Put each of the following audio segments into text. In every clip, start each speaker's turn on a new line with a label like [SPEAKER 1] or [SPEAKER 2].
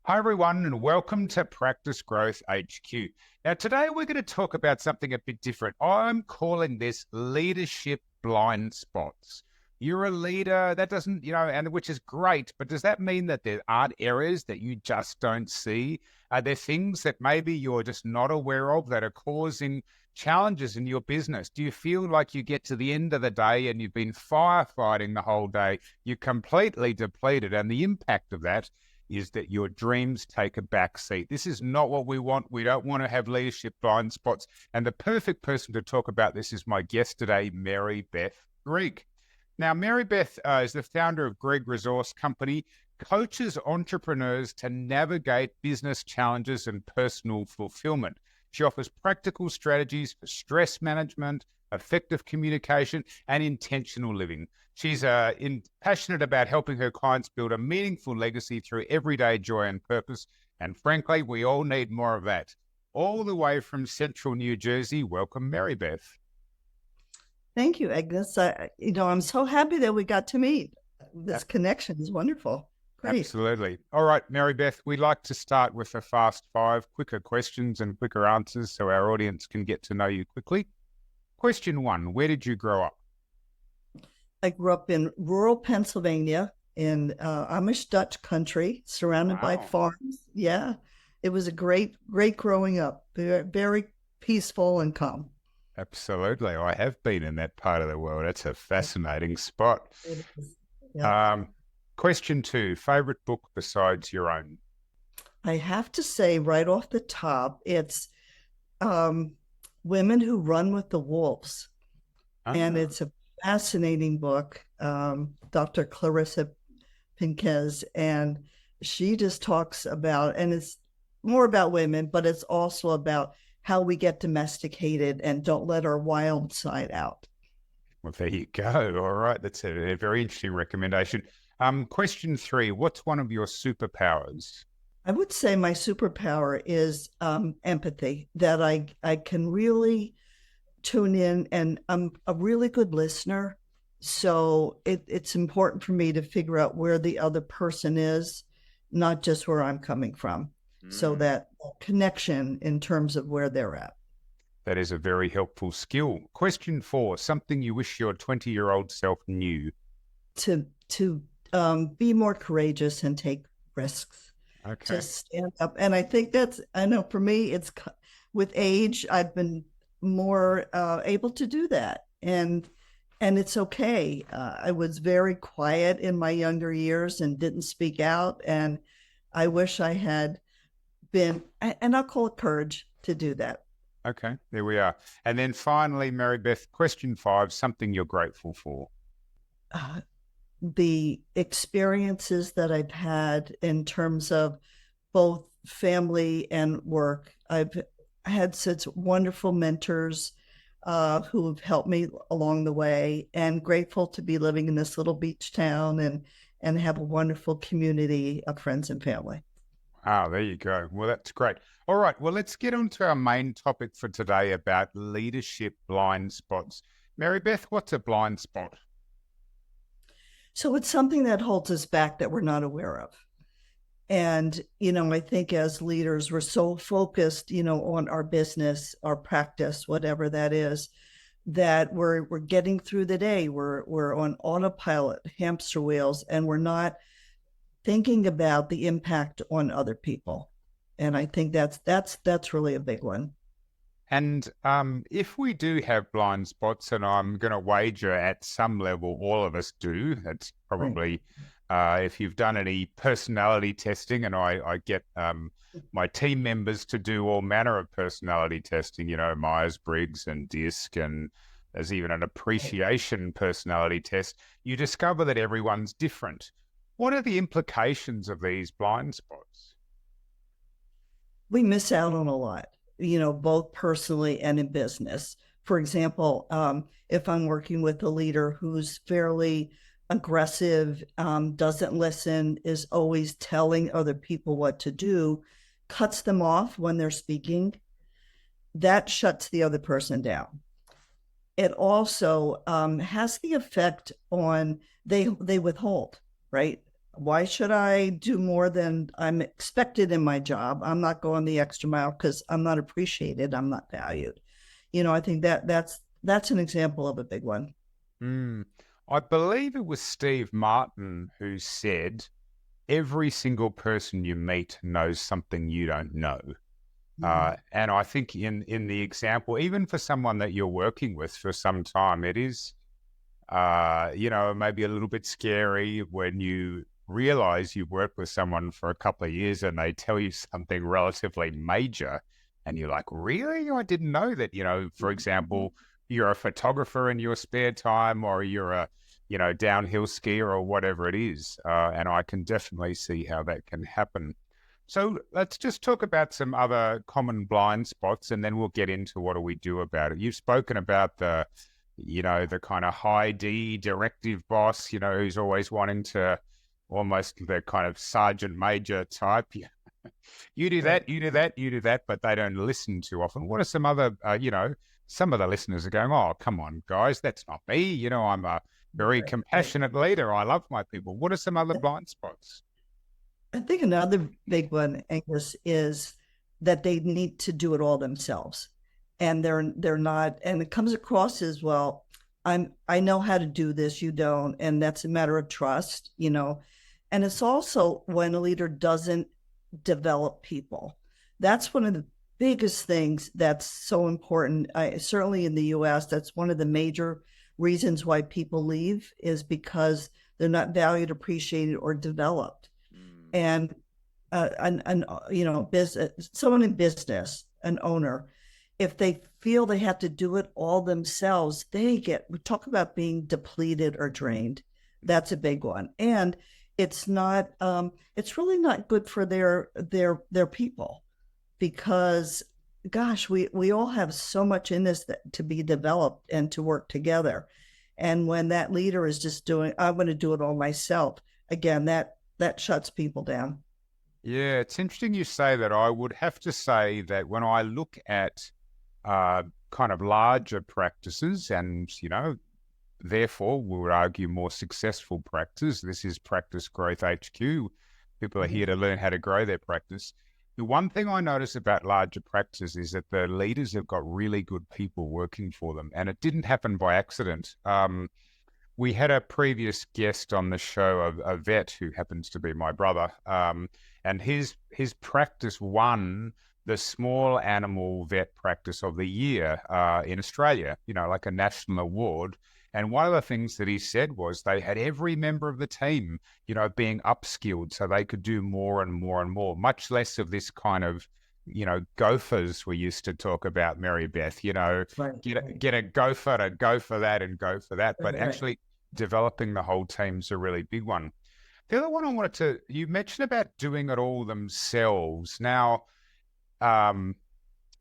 [SPEAKER 1] Hi, everyone, and welcome to Practice Growth HQ. Now, today we're going to talk about something a bit different. I'm calling this leadership blind spots. You're a leader, that doesn't, and which is great, but does that mean that there aren't areas that you just don't see? Are there things that maybe you're just not aware of that are causing challenges in your business? Do you feel like you get to the end of the day and you've been firefighting the whole day, you're completely depleted, and the impact of that is that your dreams take a back seat? This is not what we want. We don't want to have leadership blind spots. And the perfect person to talk about this is my guest today, Marybeth Gregg. Now, Marybeth is the founder of Gregg Resource Company, coaches entrepreneurs to navigate business challenges and personal fulfillment. She offers practical strategies for stress management, effective communication, and intentional living. She's passionate about helping her clients build a meaningful legacy through everyday joy and purpose. And frankly, we all need more of that. All the way from central New Jersey, welcome, Marybeth.
[SPEAKER 2] Thank you, Angus. I'm so happy that we got to meet. This connection is wonderful. Great.
[SPEAKER 1] Absolutely. All right, Marybeth, we like to start with a fast five, quicker questions and quicker answers so our audience can get to know you quickly. Question one, where did you grow up?
[SPEAKER 2] I grew up in rural Pennsylvania in Amish Dutch country, surrounded by farms. Yeah, it was a great growing up. Very, very peaceful and calm.
[SPEAKER 1] Absolutely. I have been in that part of the world. It's a fascinating spot.
[SPEAKER 2] It is. Yeah.
[SPEAKER 1] Question two, favorite book besides your own?
[SPEAKER 2] I have to say right off the top, it's Women Who Run with the Wolves. And it's a fascinating book, Dr. Clarissa Pinquez, and she just talks about, and it's more about women, but it's also about how we get domesticated and don't let our wild side out.
[SPEAKER 1] Well, there you go. All right. That's a very interesting recommendation. Question three, what's one of your superpowers?
[SPEAKER 2] I would say my superpower is empathy, that I can really tune in, and I'm a really good listener. So it's important for me to figure out where the other person is, not just where I'm coming from. So that connection in terms of where they're at.
[SPEAKER 1] That is a very helpful skill. Question four, something you wish your 20-year-old self knew.
[SPEAKER 2] To be more courageous and take risks.
[SPEAKER 1] Okay.
[SPEAKER 2] To stand up. And I think I know for me, it's with age, I've been more able to do that. And it's okay. I was very quiet in my younger years and didn't speak out. And I wish I had been, and I'll call it courage to do that.
[SPEAKER 1] Okay, there we are. And then finally, Marybeth, question five, something you're grateful for.
[SPEAKER 2] The experiences that I've had in terms of both family and work. I've had such wonderful mentors who have helped me along the way, and grateful to be living in this little beach town and have a wonderful community of friends and family.
[SPEAKER 1] There you go. Well, that's great. All right. Well, let's get on to our main topic for today about leadership blind spots. Marybeth, what's a blind spot?
[SPEAKER 2] So it's something that holds us back that we're not aware of. And, I think as leaders, we're so focused, on our business, our practice, whatever that is, that we're getting through the day. We're on autopilot, hamster wheels, and we're not thinking about the impact on other people. And I think that's really a big one.
[SPEAKER 1] And if we do have blind spots, and I'm going to wager at some level all of us do, that's probably if you've done any personality testing, and I get my team members to do all manner of personality testing, Myers-Briggs and DISC, and there's even an appreciation personality test, you discover that everyone's different. What are the implications of these blind spots?
[SPEAKER 2] We miss out on a lot, both personally and in business. For example, if I'm working with a leader who's fairly aggressive, doesn't listen, is always telling other people what to do, cuts them off when they're speaking, that shuts the other person down. It also has the effect on, they withhold, right? Why should I do more than I'm expected in my job? I'm not going the extra mile because I'm not appreciated. I'm not valued. I think that's an example of a big one.
[SPEAKER 1] Mm. I believe it was Steve Martin who said, every single person you meet knows something you don't know.
[SPEAKER 2] Mm.
[SPEAKER 1] And I think in the example, even for someone that you're working with for some time, it is, maybe a little bit scary when you realize you've worked with someone for a couple of years and they tell you something relatively major. And you're like, really? I didn't know that, for example, you're a photographer in your spare time, or you're a, downhill skier or whatever it is. And I can definitely see how that can happen. So let's just talk about some other common blind spots, and then we'll get into what do we do about it. You've spoken about the kind of high D directive boss, who's always wanting to, almost the kind of sergeant major type. You do
[SPEAKER 2] Right.
[SPEAKER 1] that, you do that, you do that, but they don't listen too often. What are some other, some of the listeners are going, oh, come on, guys, that's not me. I'm a very
[SPEAKER 2] Right. Right.
[SPEAKER 1] compassionate leader. I love my people. What are some other blind spots?
[SPEAKER 2] I think another big one, Angus, is that they need to do it all themselves, and they're not. And it comes across as, well, I know how to do this, you don't, and that's a matter of trust. And it's also when a leader doesn't develop people. That's one of the biggest things that's so important. Certainly in the U.S., that's one of the major reasons why people leave, is because they're not valued, appreciated, or developed. And business, someone in business, an owner, if they feel they have to do it all themselves, we talk about being depleted or drained. That's a big one. And it's really not good for their people, because gosh, we all have so much in this to be developed and to work together. And when that leader is just doing, I'm going to do it all myself, again, that shuts people down.
[SPEAKER 1] Yeah, it's interesting you say that. I would have to say that when I look at kind of larger practices and, therefore we would argue more successful practice, this is Practice Growth HQ. People are
[SPEAKER 2] Mhm.
[SPEAKER 1] here to learn how to grow their practice. The one thing I notice about larger practices is that the leaders have got really good people working for them, and it didn't happen by accident. We had a previous guest on the show, a vet who happens to be my brother, and his practice won the small animal vet practice of the year in Australia, like a national award. And one of the things that he said was they had every member of the team, being upskilled so they could do more and more and more, much less of this kind of, gophers we used to talk about, Mary Beth,
[SPEAKER 2] Right,
[SPEAKER 1] get a gopher to go for that and go for that. But
[SPEAKER 2] right, right.
[SPEAKER 1] actually developing the whole team's a really big one. The other one I wanted to, you mentioned about doing it all themselves. Now, um,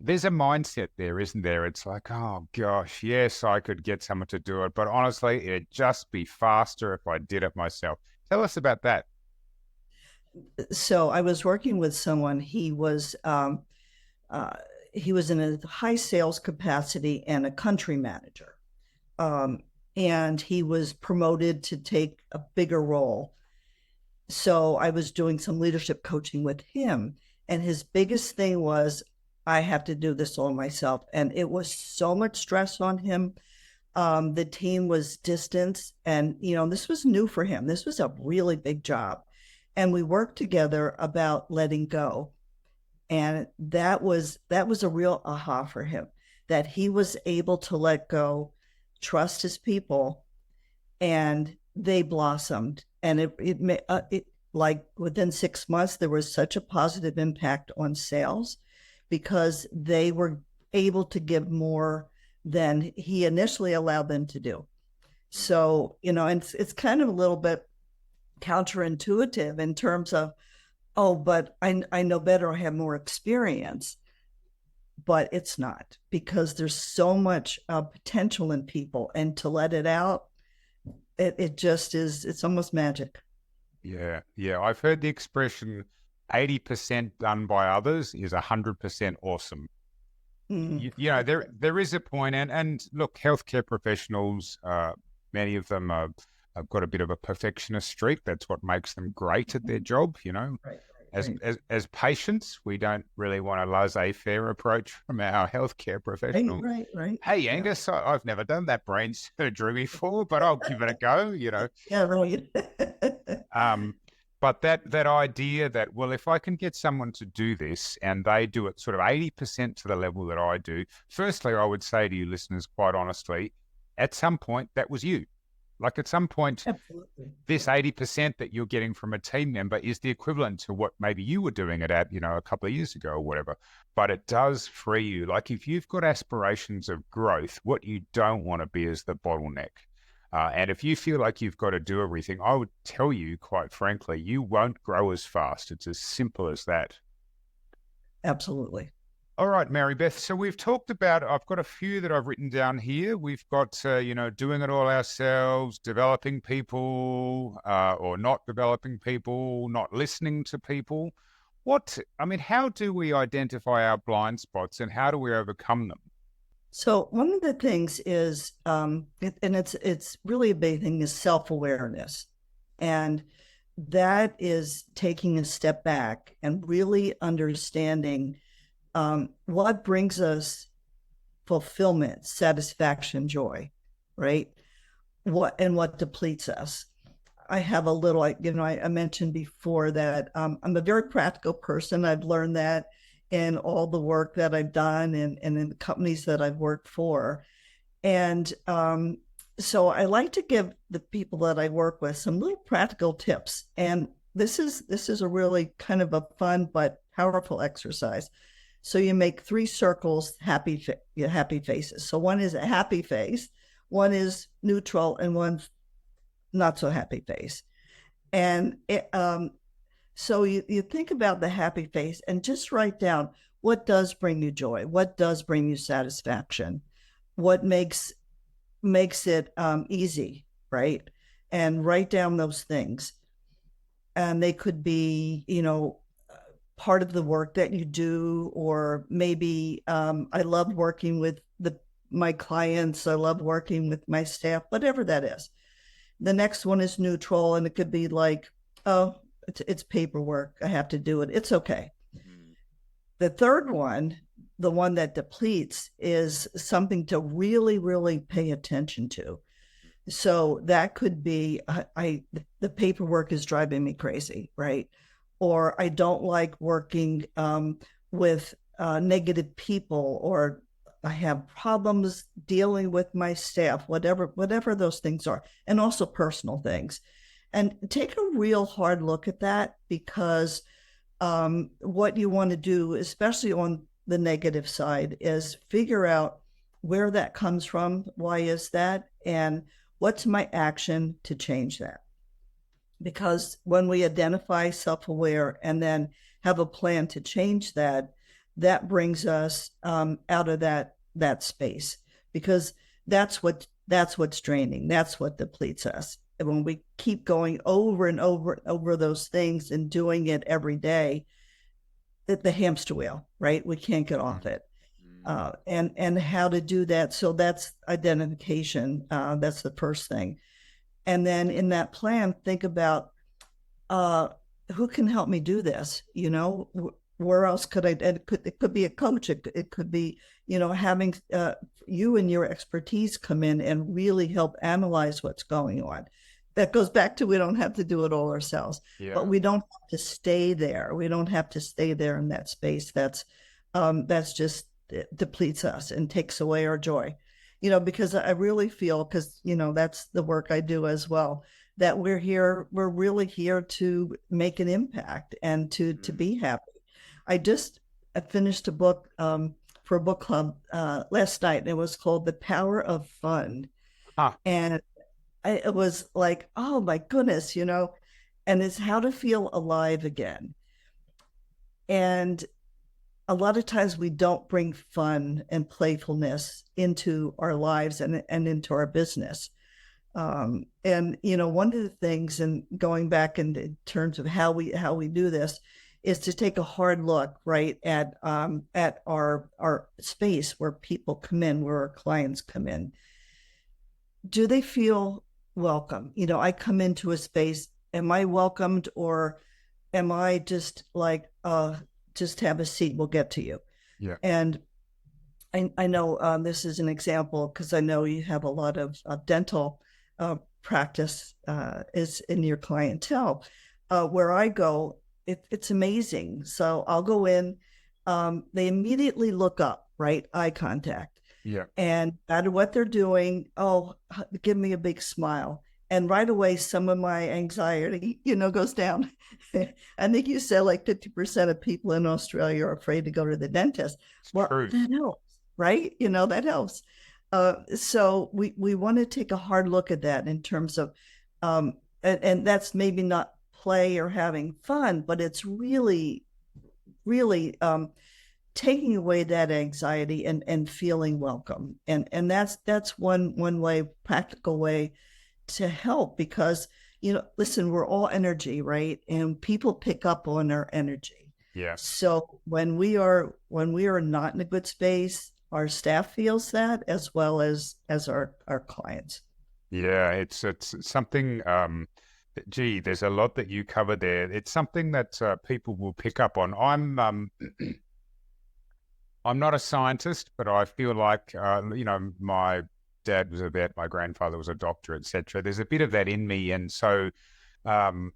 [SPEAKER 1] there's a mindset there, isn't there? It's like, oh gosh, yes, I could get someone to do it, but honestly, it'd just be faster if I did it myself. Tell us about that.
[SPEAKER 2] So I was working with someone. Uh, he was in a high sales capacity and a country manager, um, and he was promoted to take a bigger role. So I was doing some leadership coaching with him, and his biggest thing was, I have to do this all myself, and it was so much stress on him. The team was distant, and this was new for him. This was a really big job, and we worked together about letting go. And that was a real aha for him, that he was able to let go, trust his people, and they blossomed. And it like within 6 months, there was such a positive impact on sales, because they were able to give more than he initially allowed them to do. So, and it's kind of a little bit counterintuitive in terms of, oh, but I know better, I have more experience. But it's not, because there's so much potential in people, and to let it out, it just is, it's almost magic.
[SPEAKER 1] Yeah, yeah. I've heard the expression 80% done by others is 100% awesome.
[SPEAKER 2] Mm.
[SPEAKER 1] There is a point, and look, healthcare professionals, many of them are have got a bit of a perfectionist streak. That's what makes them great at their job,
[SPEAKER 2] Right,
[SPEAKER 1] As,
[SPEAKER 2] right,
[SPEAKER 1] as as patients, we don't really want a laissez-faire approach from our healthcare
[SPEAKER 2] right,
[SPEAKER 1] professionals.
[SPEAKER 2] right, right.
[SPEAKER 1] Hey,
[SPEAKER 2] Yeah,
[SPEAKER 1] Angus, I've never done that brain surgery before, but I'll give it a go.
[SPEAKER 2] yeah, right.
[SPEAKER 1] Um, but that idea that, well, if I can get someone to do this and they do it sort of 80% to the level that I do, firstly, I would say to you listeners, quite honestly, at some point that was you. Like at some point,
[SPEAKER 2] Absolutely.
[SPEAKER 1] this 80% that you're getting from a team member is the equivalent to what maybe you were doing it at, a couple of years ago or whatever. But it does free you. Like if you've got aspirations of growth, what you don't want to be is the bottleneck. And if you feel like you've got to do everything, I would tell you, quite frankly, you won't grow as fast. It's as simple as that.
[SPEAKER 2] Absolutely.
[SPEAKER 1] All right, Mary Beth. So we've talked about, I've got a few that I've written down here. We've got, doing it all ourselves, developing people, or not developing people, not listening to people. How do we identify our blind spots and how do we overcome them?
[SPEAKER 2] So one of the things is, and it's really a big thing, is self-awareness, and that is taking a step back and really understanding what brings us fulfillment, satisfaction, joy, right? What depletes us. I have a little, I mentioned before that I'm a very practical person. I've learned that in all the work that I've done and in the companies that I've worked for. And so I like to give the people that I work with some little practical tips. And this is a really kind of a fun but powerful exercise. So you make 3 circles, happy faces. So one is a happy face, one is neutral, and one's not so happy face. And so you think about the happy face and just write down what does bring you joy, what does bring you satisfaction, what makes it easy, right? And write down those things. And they could be, part of the work that you do, or maybe I love working with my clients, I love working with my staff, whatever that is. The next one is neutral, and it could be like, oh, it's paperwork, I have to do it, it's okay. Mm-hmm. The third one, the one that depletes, is something to really, really pay attention to. So that could be, the paperwork is driving me crazy, right? Or I don't like working with negative people, or I have problems dealing with my staff, whatever those things are, and also personal things. And take a real hard look at that, because what you want to do, especially on the negative side, is figure out where that comes from, why is that, and what's my action to change that. Because when we identify, self-aware, and then have a plan to change that, that brings us out of that space, because that's what's draining, that's what depletes us. And when we keep going over and over and over those things and doing it every day, the hamster wheel, right? We can't get off it. And how to do that. So that's identification. That's the first thing. And then in that plan, think about who can help me do this? Where else could I? It could be a coach. It could be, having you and your expertise come in and really help analyze what's going on. That goes back to, we don't have to do it all ourselves, but we don't have to stay there. We don't have to stay there in that space. That's just, it depletes us and takes away our joy. Because I really feel, because, that's the work I do as well, that we're really here to make an impact and to be happy. I finished a book for a book club last night, and it was called The Power of Fun. And it was like, oh my goodness, and it's how to feel alive again. And a lot of times we don't bring fun and playfulness into our lives and into our business. And one of the things, and going back in terms of how we do this, is to take a hard look, right, at our space where people come in, where our clients come in. Do they feel welcome. I come into a space, am I welcomed, or am I just like, just have a seat, we'll get to you?
[SPEAKER 1] Yeah.
[SPEAKER 2] And I know this is an example because I know you have a lot of dental practice is in your clientele. Where I go, it's amazing. So I'll go in, they immediately look up, right? Eye contact.
[SPEAKER 1] Yeah.
[SPEAKER 2] And no matter what they're doing, oh, give me a big smile. And right away, some of my anxiety, goes down. I think you said like 50% of people in Australia are afraid to go to the dentist.
[SPEAKER 1] It's
[SPEAKER 2] Well,
[SPEAKER 1] true.
[SPEAKER 2] that helps, right? That helps. So we want to take a hard look at that in terms of, and that's maybe not play or having fun, but it's really, really taking away that anxiety and feeling welcome. And that's one way, practical way to help, because listen, we're all energy, right? And people pick up on our energy.
[SPEAKER 1] Yeah.
[SPEAKER 2] So when we are not in a good space, our staff feels that, as well as our clients.
[SPEAKER 1] Yeah. It's something. Gee, there's a lot that you covered there. It's something that people will pick up on. I'm not a scientist, but I feel like my dad was a vet, my grandfather was a doctor, etc. There's a bit of that in me, and so um,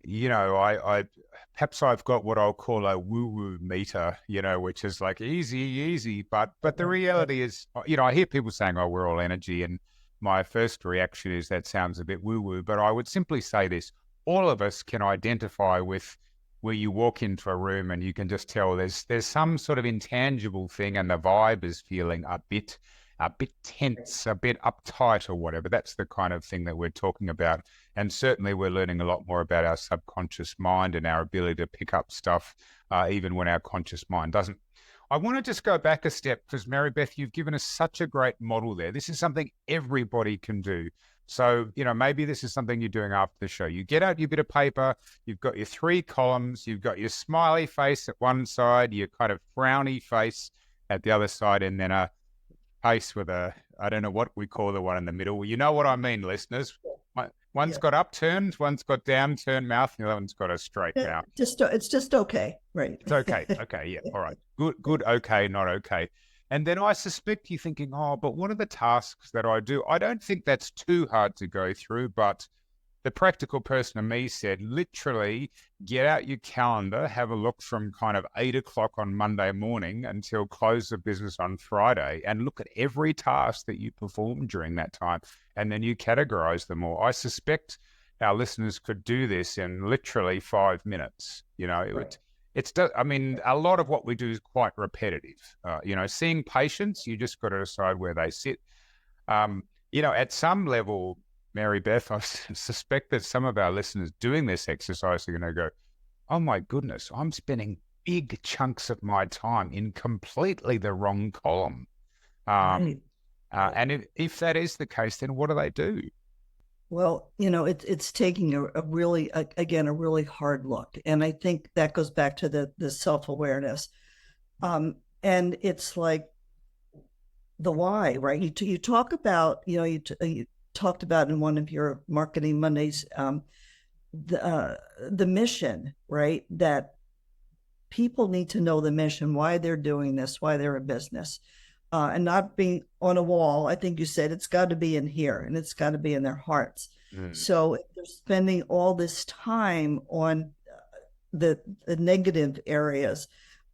[SPEAKER 1] I perhaps I've got what I'll call a woo-woo meter, which is like easy, but the reality is, I hear people saying, "Oh, we're all energy," and my first reaction is that sounds a bit woo-woo, but I would simply say this: all of us can identify with where you walk into a room and you can just tell there's some sort of intangible thing, and the vibe is feeling a bit tense, a bit uptight or whatever. That's the kind of thing that we're talking about. And certainly we're learning a lot more about our subconscious mind and our ability to pick up stuff, even when our conscious mind doesn't. I want to just go back a step because, Marybeth, you've given us such a great model there. This is something everybody can do. So, maybe this is something you're doing after the show. You get out your bit of paper, you've got your 3 columns, you've got your smiley face at one side, your kind of frowny face at the other side, and then a face with I don't know what we call the one in the middle. Well, you know what I mean, listeners. One's got upturned, one's got downturned mouth, and the other one's got a straight mouth.
[SPEAKER 2] It's just okay, right?
[SPEAKER 1] It's okay. Okay, yeah, all right. Good, okay, not okay. And then I suspect you're thinking, oh, but what are the tasks that I do? I don't think that's too hard to go through, but the practical person in me said, literally get out your calendar, have a look from kind of 8 o'clock on Monday morning until close of business on Friday, and look at every task that you perform during that time. And then you categorize them all. I suspect our listeners could do this in literally 5 minutes.
[SPEAKER 2] Right.
[SPEAKER 1] A lot of what we do is quite repetitive. Seeing patients, you just got to decide where they sit. At some level, Marybeth, I suspect that some of our listeners doing this exercise are going to go, oh my goodness, I'm spending big chunks of my time in completely the wrong column.
[SPEAKER 2] Right.
[SPEAKER 1] And if that is the case, then what do they do?
[SPEAKER 2] Well, it's taking a really, again, a really hard look. And I think that goes back to the self-awareness. And it's like the why, right? You talk about, you talked about in one of your Marketing Mondays, the mission, right? That people need to know the mission, why they're doing this, why they're in business. And not being on a wall. I think you said it's got to be in here, and it's got to be in their hearts. So if they're spending all this time on the negative areas,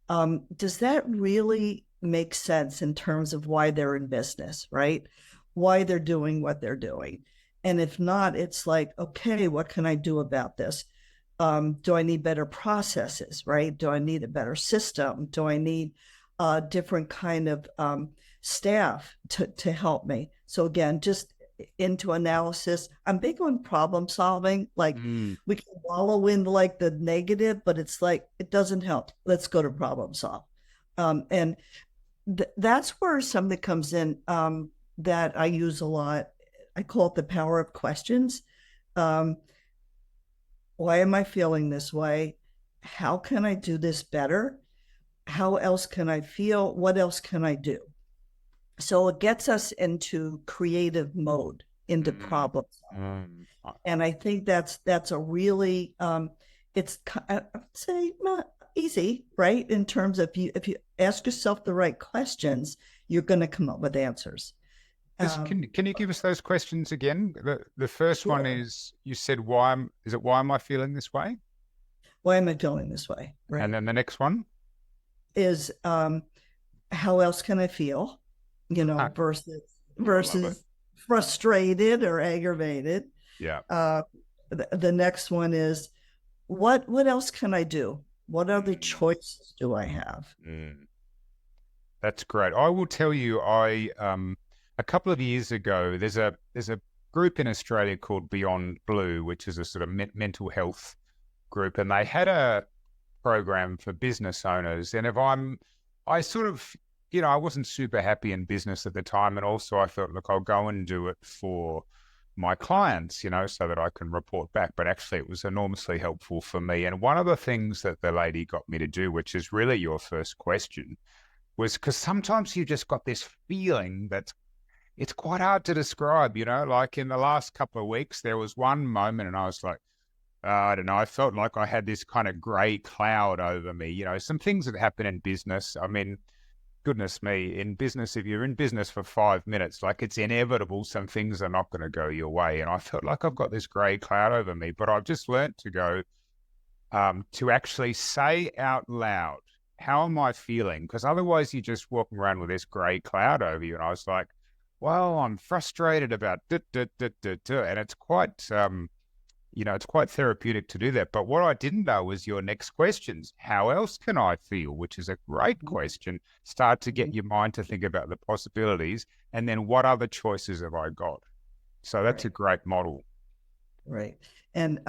[SPEAKER 2] does that really make sense in terms of why they're in business, right? Why they're doing what they're doing? And if not, it's like, okay, what can I do about this? Do I need better processes, right? Do I need a better system? Do I need different kind of staff to help me? So again, just into analysis. I'm big on problem solving. Like we can wallow in like the negative, but it's like, it doesn't help. Let's go to problem solve. And that's where something comes in that I use a lot. I call it the power of questions. Why am I feeling this way? How can I do this better? How else can I feel? What else can I do? So it gets us into creative mode, into
[SPEAKER 1] Mm,
[SPEAKER 2] problem.
[SPEAKER 1] uh,
[SPEAKER 2] And I think that's a really it's I would say not easy, right? In terms of if you ask yourself the right questions, you're going to come up with answers.
[SPEAKER 1] Just can you give us those questions again? The first one
[SPEAKER 2] Sure.
[SPEAKER 1] is you said why am I feeling this way?
[SPEAKER 2] Why am I feeling this way?
[SPEAKER 1] And
[SPEAKER 2] Right.
[SPEAKER 1] then the next one,
[SPEAKER 2] Is how else can I feel?
[SPEAKER 1] ah,
[SPEAKER 2] Versus
[SPEAKER 1] I love it.
[SPEAKER 2] frustrated or aggravated.
[SPEAKER 1] Yeah.
[SPEAKER 2] Uh, the next one is what else can I do? What other
[SPEAKER 1] Mm,
[SPEAKER 2] choices do I have?
[SPEAKER 1] mm. That's great. I will tell you, I a couple of years ago, there's a group in Australia called Beyond Blue, which is a sort of mental health group, and they had a program for business owners. And if I sort of, I wasn't super happy in business at the time, and also I thought, look, I'll go and do it for my clients, so that I can report back. But actually, it was enormously helpful for me. And one of the things that the lady got me to do, which is really your first question, was because sometimes you just got this feeling that it's quite hard to describe, like in the last couple of weeks, there was one moment and I was like, I don't know, I felt like I had this kind of grey cloud over me, some things that happen in business. I mean, goodness me, in business, if you're in business for 5 minutes, like it's inevitable some things are not going to go your way. And I felt like I've got this grey cloud over me, but I've just learnt to go, to actually say out loud, how am I feeling? Because otherwise you're just walking around with this grey cloud over you. And I was like, well, I'm frustrated about and it's quite it's quite therapeutic to do that. But what I didn't know was your next questions. How else can I feel? Which is a great question. Start to get your mind to think about the possibilities, and then what other choices have I got? So that's a
[SPEAKER 2] Right.
[SPEAKER 1] great model.
[SPEAKER 2] Right. And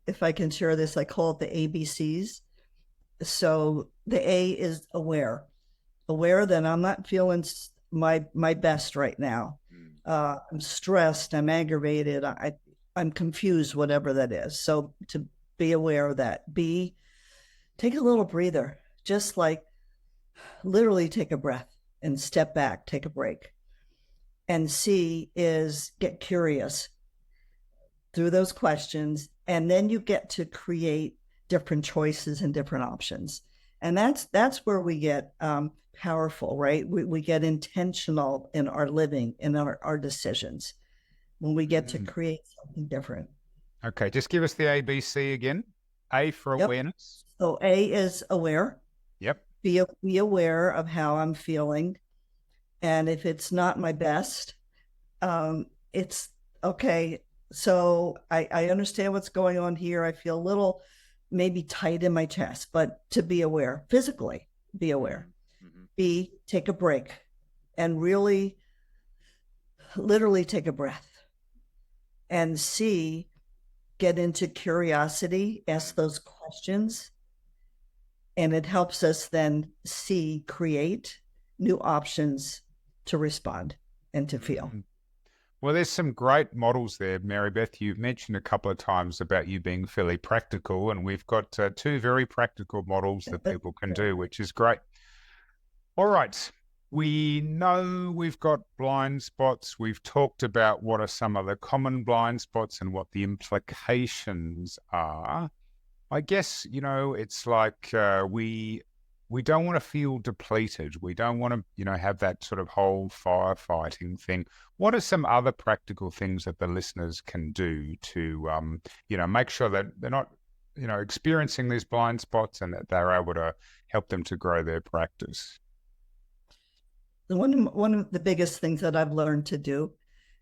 [SPEAKER 2] if I can share this, I call it the ABCs. So the A is aware that I'm not feeling my best right now.
[SPEAKER 1] Mm.
[SPEAKER 2] I'm stressed. I'm aggravated. I'm confused. Whatever that is. So to be aware of that. B, take a little breather. Just like literally take a breath and step back. Take a break. And C is get curious through those questions, and then you get to create different choices and different options. And that's where we get powerful, right? We get intentional in our living, in our decisions, when we get to
[SPEAKER 1] Mm.
[SPEAKER 2] create something different.
[SPEAKER 1] Okay, just give us the ABC again. A for
[SPEAKER 2] Yep.
[SPEAKER 1] awareness.
[SPEAKER 2] So A is aware.
[SPEAKER 1] Yep.
[SPEAKER 2] Be aware of how I'm feeling, and if it's not my best, it's okay. So I understand what's going on here. I feel a little maybe tight in my chest, but to be aware, physically be aware.
[SPEAKER 1] Mm-hmm.
[SPEAKER 2] B, take a break and really literally take a breath. And C, get into curiosity, ask those questions, and it helps us then see, create new options to respond and to feel.
[SPEAKER 1] Mm-hmm. Well, there's some great models there, Marybeth. You've mentioned a couple of times about you being fairly practical, and we've got two very practical models that people can do, which is great. All right. We know we've got blind spots. We've talked about what are some of the common blind spots and what the implications are. I guess, it's like we don't want to feel depleted. We don't want to, have that sort of whole firefighting thing. What are some other practical things that the listeners can do to, make sure that they're not, experiencing these blind spots and that they're able to help them to grow their practice?
[SPEAKER 2] One of the biggest things that I've learned to do,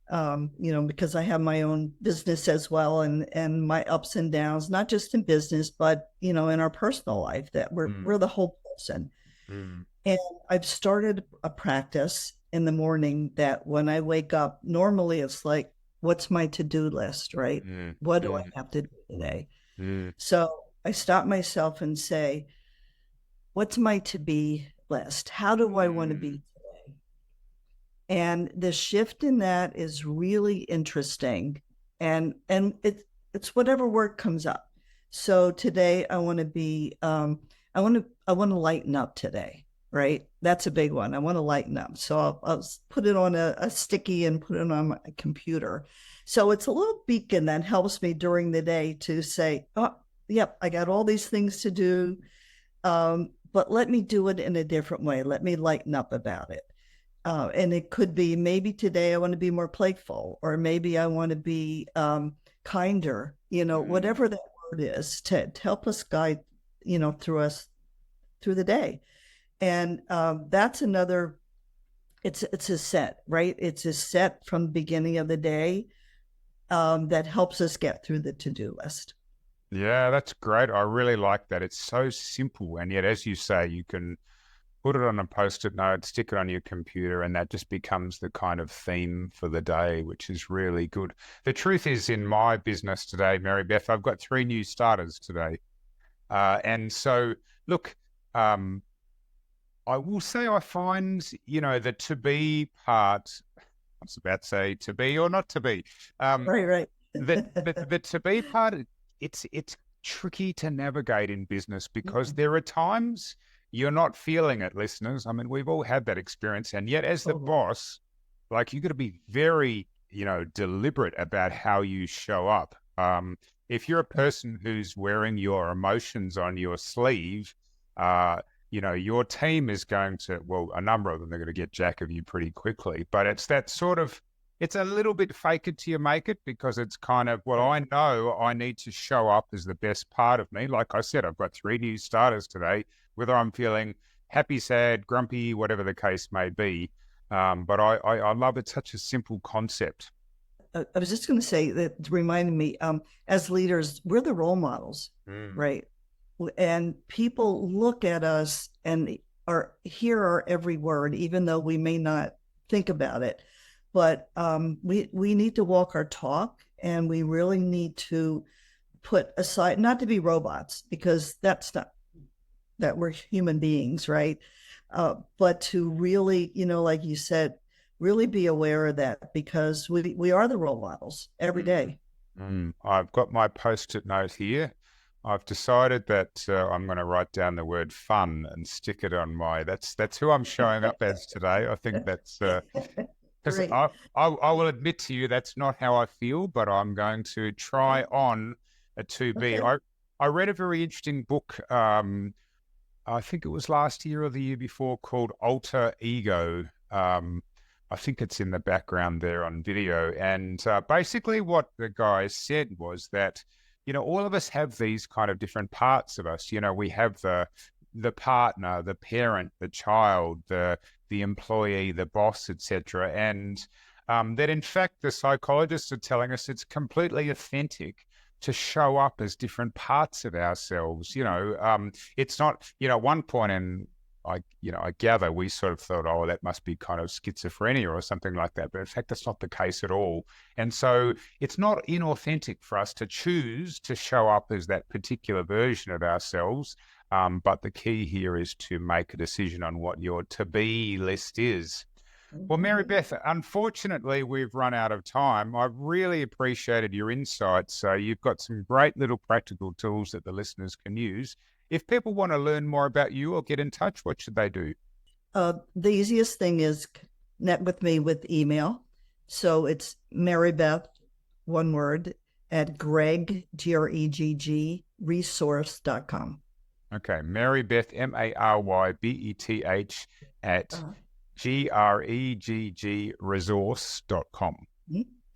[SPEAKER 2] because I have my own business as well, and my ups and downs, not just in business, but in our personal life, that we're the whole person.
[SPEAKER 1] Mm.
[SPEAKER 2] And I've started a practice in the morning that when I wake up, normally it's like, what's my to-do list, right?
[SPEAKER 1] Mm.
[SPEAKER 2] What do I
[SPEAKER 1] Mm.
[SPEAKER 2] have to do today?
[SPEAKER 1] Mm.
[SPEAKER 2] So I stop myself and say, what's my to-be list? How do I want to
[SPEAKER 1] Mm.
[SPEAKER 2] be today? And the shift in that is really interesting. And it's whatever word comes up. So today I want to be I want to lighten up today. right? That's a big one. I want to lighten up. So I'll put it on a sticky and put it on my computer. So it's a little beacon that helps me during the day to say, oh, yep, I got all these things to do. But let me do it in a different way. Let me lighten up about it. And it could be maybe today I want to be more playful, or maybe I want to be kinder, whatever that word is to help us guide, through the day. And that's another, it's a set, right? It's a set from the beginning of the day that helps us get through the to-do list.
[SPEAKER 1] Yeah, that's great. I really like that. It's so simple. And yet, as you say, you can put it on a post-it note, stick it on your computer, and that just becomes the kind of theme for the day, which is really good. The truth is, in my business today, Marybeth, I've got 3 new starters today. And so, look, I will say I find, the to be part, I was about to say to be or not to be.
[SPEAKER 2] Right.
[SPEAKER 1] The to be part, it's tricky to navigate in business because there are times you're not feeling it, listeners. I mean, we've all had that experience. And yet as the boss, like you got to be very, deliberate about how you show up. If you're a person who's wearing your emotions on your sleeve, your team is going to, well, a number of them are going to get jack of you pretty quickly. But it's that sort of, it's a little bit fake it till you make it, because it's kind of, well, I know I need to show up as the best part of me. Like I said, I've got 3 new starters today, whether I'm feeling happy, sad, grumpy, whatever the case may be. But I love it's such a simple concept.
[SPEAKER 2] I was just going to say that reminded me, as leaders, we're the role models, right? And people look at us and hear our every word, even though we may not think about it. But we need to walk our talk, and we really need to put aside, not to be robots, because that's not, that we're human beings, right? But to really, like you said, really be aware of that, because we are the role models every day.
[SPEAKER 1] I've got my post-it note here. I've decided that I'm going to write down the word fun and stick it on that's who I'm showing up as today. I think that's because I will admit to you that's not how I feel, but I'm going to try on a to be.
[SPEAKER 2] Okay.
[SPEAKER 1] I read a very interesting book. I think it was last year or the year before, called Alter Ego. I think it's in the background there on video. And basically what the guy said was that, all of us have these kind of different parts of us. We have the partner, the parent, the child, the employee, the boss, etc. And that in fact, the psychologists are telling us it's completely authentic to show up as different parts of ourselves. It's not, at one point in, I gather we sort of thought, oh, that must be kind of schizophrenia or something like that. But in fact, that's not the case at all. And so it's not inauthentic for us to choose to show up as that particular version of ourselves. But the key here is to make a decision on what your to-be list is. Well, Marybeth, unfortunately, we've run out of time. I've really appreciated your insights. So you've got some great little practical tools that the listeners can use. If people want to learn more about you or get in touch, what should they do?
[SPEAKER 2] The easiest thing is connect with me with email. So it's Marybeth, one word, at Gregg, Gregg, resource.com.
[SPEAKER 1] Okay, Marybeth, MaryBeth at Gregg resource.com.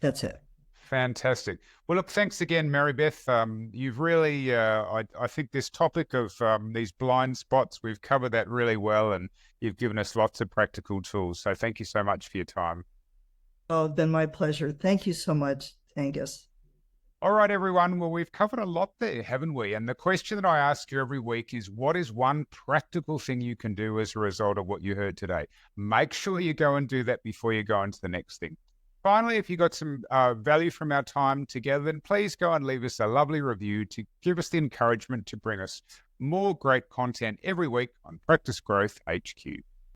[SPEAKER 2] That's it.
[SPEAKER 1] Fantastic. Well, look, thanks again, Marybeth. You've really, I think this topic of these blind spots, we've covered that really well, and you've given us lots of practical tools. So thank you so much for your time.
[SPEAKER 2] Oh, been my pleasure. Thank you so much, Angus.
[SPEAKER 1] All right, everyone. Well, we've covered a lot there, haven't we? And the question that I ask you every week is, what is one practical thing you can do as a result of what you heard today? Make sure you go and do that before you go on to the next thing. Finally, if you got some value from our time together, then please go and leave us a lovely review to give us the encouragement to bring us more great content every week on Practice Growth HQ.